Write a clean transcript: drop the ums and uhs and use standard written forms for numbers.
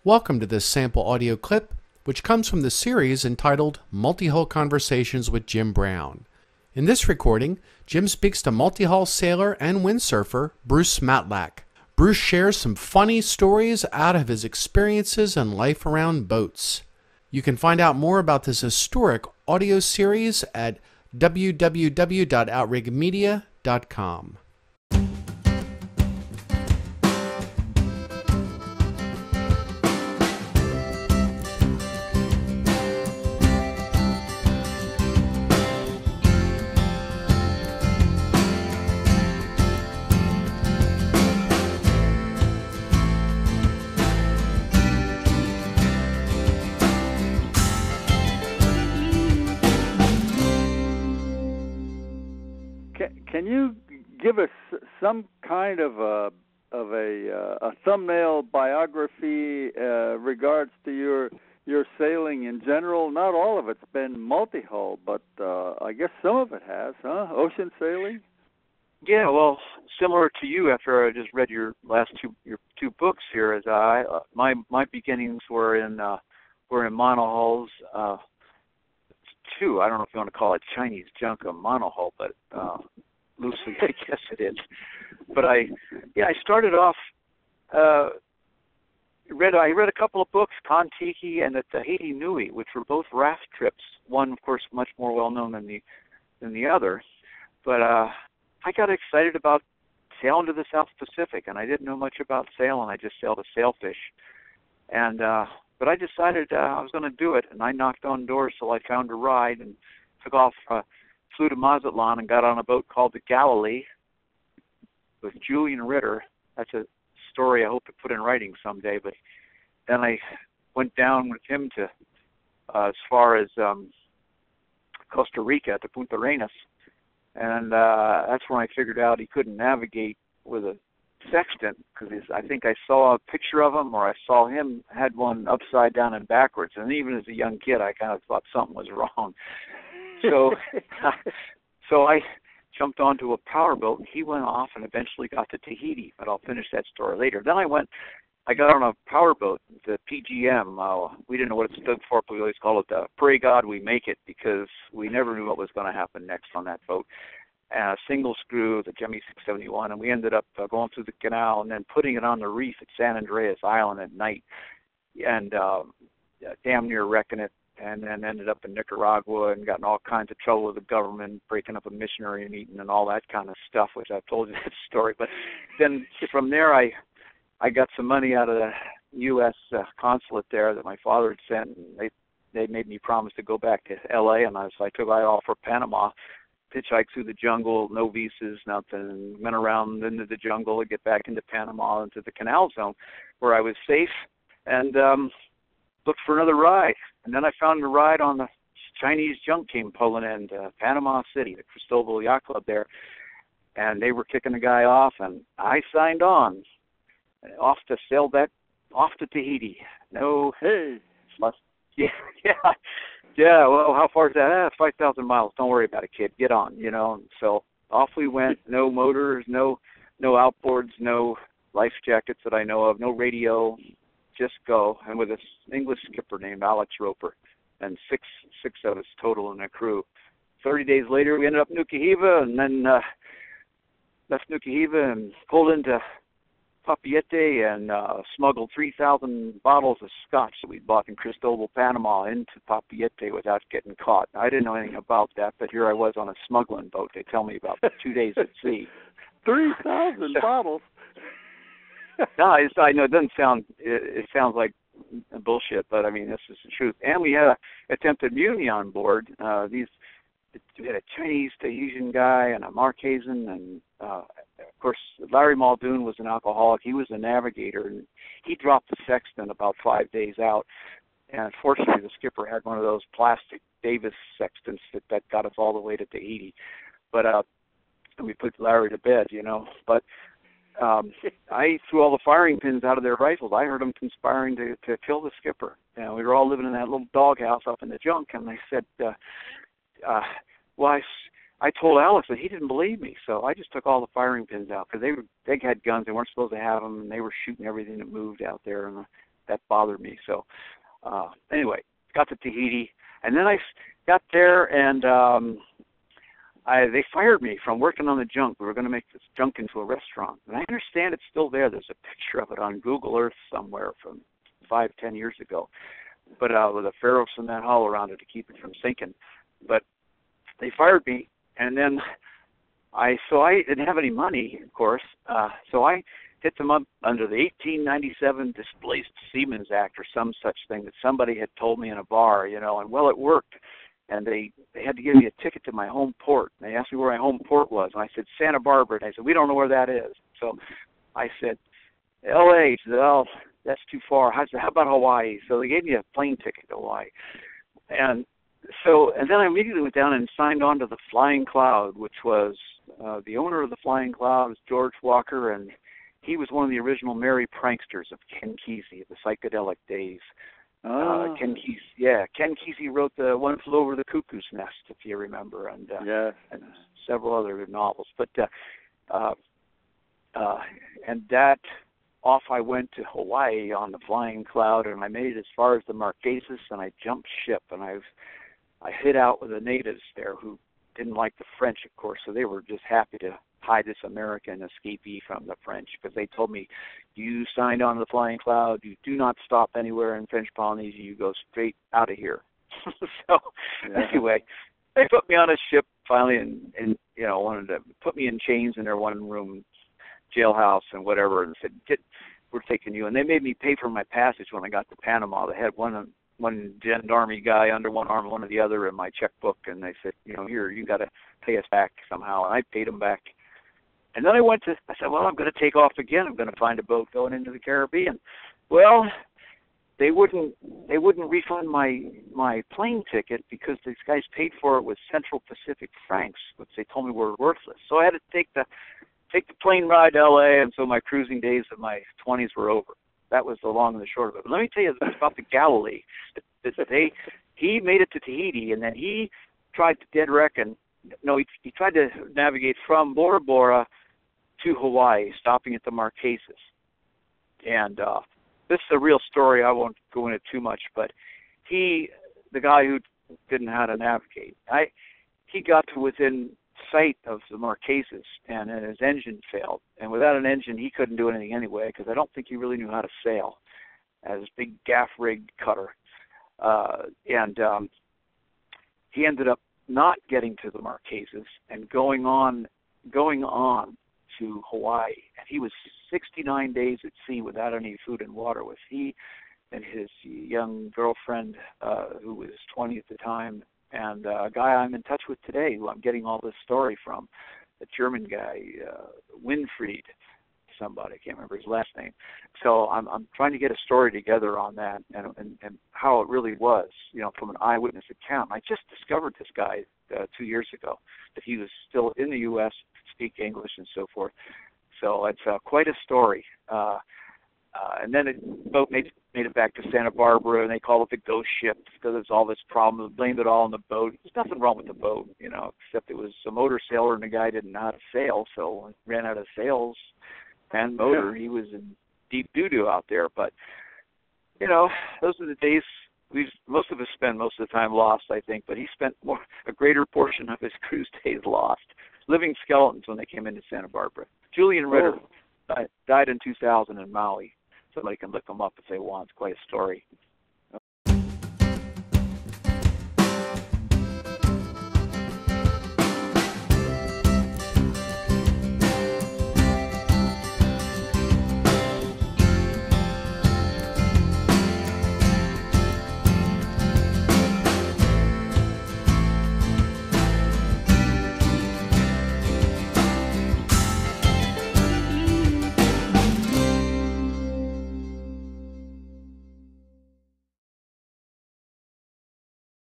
Welcome to this sample audio clip, which comes from the series entitled Multihull Conversations with Jim Brown. In this recording, Jim speaks to multihull sailor and windsurfer Bruce Matlack. Bruce shares some funny stories out of his experiences and life around boats. You can find out more about this historic audio series at www.outrigmedia.com. Can you give us some kind of a thumbnail biography regards to your sailing in general? Not all of it's been multi-hull, but I guess some of it has, huh? Ocean sailing. Yeah, well, similar to you. After I just read your two books here, as my beginnings were in monohulls. Too. I don't know if you want to call it Chinese junk or monohull, but loosely I guess it is. But I started off. I read a couple of books, Kon-Tiki and the Tahiti Nui, which were both raft trips. One, of course, much more well known than the other. But I got excited about sailing to the South Pacific, and I didn't know much about sailing. I just sailed a sailfish, and but I decided I was going to do it, and I knocked on doors till I found a ride and took off, flew to Mazatlan and got on a boat called the Galilee with Julian Ritter. That's a story I hope to put in writing someday. But then I went down with him to as far as Costa Rica to Punta Arenas, and that's when I figured out he couldn't navigate with a sextant, because I think I saw a picture of him, or I saw him had one upside down and backwards, and even as a young kid I kind of thought something was wrong. So I jumped onto a powerboat, and he went off and eventually got to Tahiti, but I'll finish that story later. Then I got on a powerboat, the PGM. We didn't know what it stood for, but we always called it the Pray God We Make It, because we never knew what was going to happen next on that boat. Single screw, the Jemmy 671, and we ended up going through the canal and then putting it on the reef at San Andreas Island at night, and damn near wrecking it, and then ended up in Nicaragua and got in all kinds of trouble with the government, breaking up a missionary meeting and all that kind of stuff, which I've told you that story. But then from there I got some money out of the U.S. consulate there that my father had sent, and they made me promise to go back to L.A., and I took off for Panama, hitchhiked through the jungle, no visas, nothing, went around into the jungle and get back into Panama, into the canal zone where I was safe, and looked for another ride. And then I found a ride on the Chinese junk came pulling in to Panama City, the Cristobal Yacht Club there, and they were kicking the guy off, and I signed on, off to sail back, off to Tahiti. No, hey. Yeah, well, how far is that? 5,000 miles. Don't worry about it, kid. Get on, So off we went. No motors, no outboards, no life jackets that I know of, no radio. Just go. And with an English skipper named Alex Roper, and six of us total in the crew. 30 days later, we ended up in Nukuhiva, and then left Nukuhiva and pulled into Papeete and smuggled 3,000 bottles of scotch that we bought in Cristobal, Panama, into Papeete without getting caught. I didn't know anything about that, but here I was on a smuggling boat. They tell me about 2 days at sea. 3,000 bottles? No, I know it doesn't sound. It sounds like bullshit, but I mean this is the truth. And we had attempted mutiny on board. We had a Chinese Tahitian guy and a Marquesan, and of course, Larry Muldoon was an alcoholic. He was a navigator, and he dropped the sextant about 5 days out. And fortunately, the skipper had one of those plastic Davis sextants that got us all the way to Tahiti. But we put Larry to bed, But I threw all the firing pins out of their rifles. I heard them conspiring to kill the skipper. We were all living in that little doghouse up in the junk, and they said, I told Alex that he didn't believe me, so I just took all the firing pins out because they had guns. They weren't supposed to have them, and they were shooting everything that moved out there. And that bothered me. So anyway, got to Tahiti, and then I got there, and they fired me from working on the junk. We were going to make this junk into a restaurant, and I understand it's still there. There's a picture of it on Google Earth somewhere from 5-10 years ago, but with a ferro cement hull around it to keep it from sinking. But they fired me, and then I didn't have any money, of course, so I hit them up under the 1897 Displaced Seamen's Act or some such thing that somebody had told me in a bar, and well, it worked. And they had to give me a ticket to my home port. And they asked me where my home port was, and I said Santa Barbara. And I said, we don't know where that is. So I said, L.A. She said, oh, that's too far. I said, how about Hawaii? So they gave me a plane ticket to Hawaii. And then I immediately went down and signed on to the Flying Cloud, which was the owner of the Flying Cloud was George Walker, and he was one of the original merry pranksters of Ken Kesey of the psychedelic days. Ken Kesey wrote the One Flew Over the Cuckoo's Nest, if you remember, and several other novels. But and that off I went to Hawaii on the Flying Cloud, and I made it as far as the Marquesas, and I jumped ship, and I hid out with the natives there who didn't like the French, of course, so they were just happy to hide this American escapee from the French, because they told me, you signed on to the Flying Cloud, you do not stop anywhere in French Polynesia, you go straight out of here. So anyway, they put me on a ship finally, and wanted to put me in chains in their one-room jailhouse and whatever, and said, we're taking you. And they made me pay for my passage when I got to Panama. They had one gendarme guy under one arm, one of the other, in my checkbook, and they said, here, you got to pay us back somehow. And I paid them back. And then I said, well, I'm going to take off again. I'm going to find a boat going into the Caribbean. Well, they wouldn't refund my plane ticket because these guys paid for it with Central Pacific francs, which they told me were worthless. So I had to take the plane ride to L.A., and so my cruising days of my 20s were over. That was the long and the short of it. But let me tell you about the Galilee. He made it to Tahiti, and then he tried to he tried to navigate from Bora Bora to Hawaii, stopping at the Marquesas. And this is a real story. I won't go into too much, but the guy who didn't know how to navigate, he got to within sight of the Marquesas, and his engine failed. And without an engine, he couldn't do anything anyway, because I don't think he really knew how to sail as a big gaff rig cutter. He ended up not getting to the Marquesas and going on to Hawaii. And he was 69 days at sea without any food and water. With he and his young girlfriend, who was 20 at the time, and a guy I'm in touch with today, who I'm getting all this story from, a German guy, Winfried, somebody, I can't remember his last name. So I'm trying to get a story together on that and how it really was, from an eyewitness account. I just discovered this guy 2 years ago, that he was still in the U.S., speak English and so forth. So it's quite a story. And then the boat made it back to Santa Barbara, and they call it the ghost ship because there's all this problem. They blamed it all on the boat. There's nothing wrong with the boat, except it was a motor sailor, and the guy didn't know how to sail, so when he ran out of sails and motor, he was in deep doo-doo out there. But, those are the days most of us spend most of the time lost, I think, but he spent a greater portion of his cruise days lost, living skeletons when they came into Santa Barbara. Julian Ritter died in 2000 in Maui. Somebody can look him up if they want. It's quite a story.